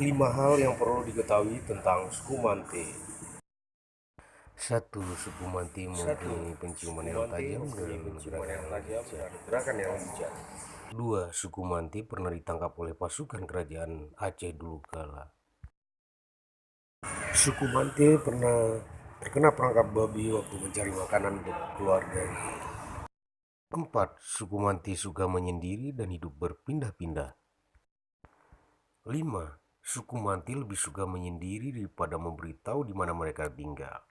5 hal yang perlu diketahui tentang suku Mante. 1. Suku Manti mempunyai penciuman yang tajam dan gerakan yang lincah. 2. Suku Manti pernah ditangkap oleh pasukan kerajaan Aceh dulu kala. Suku Mante pernah terkena perangkap babi waktu mencari makanan untuk keluarganya. 4. Suku Manti suka menyendiri dan hidup berpindah-pindah. 5. Suku Manti lebih suka menyendiri daripada memberitahu di mana mereka tinggal.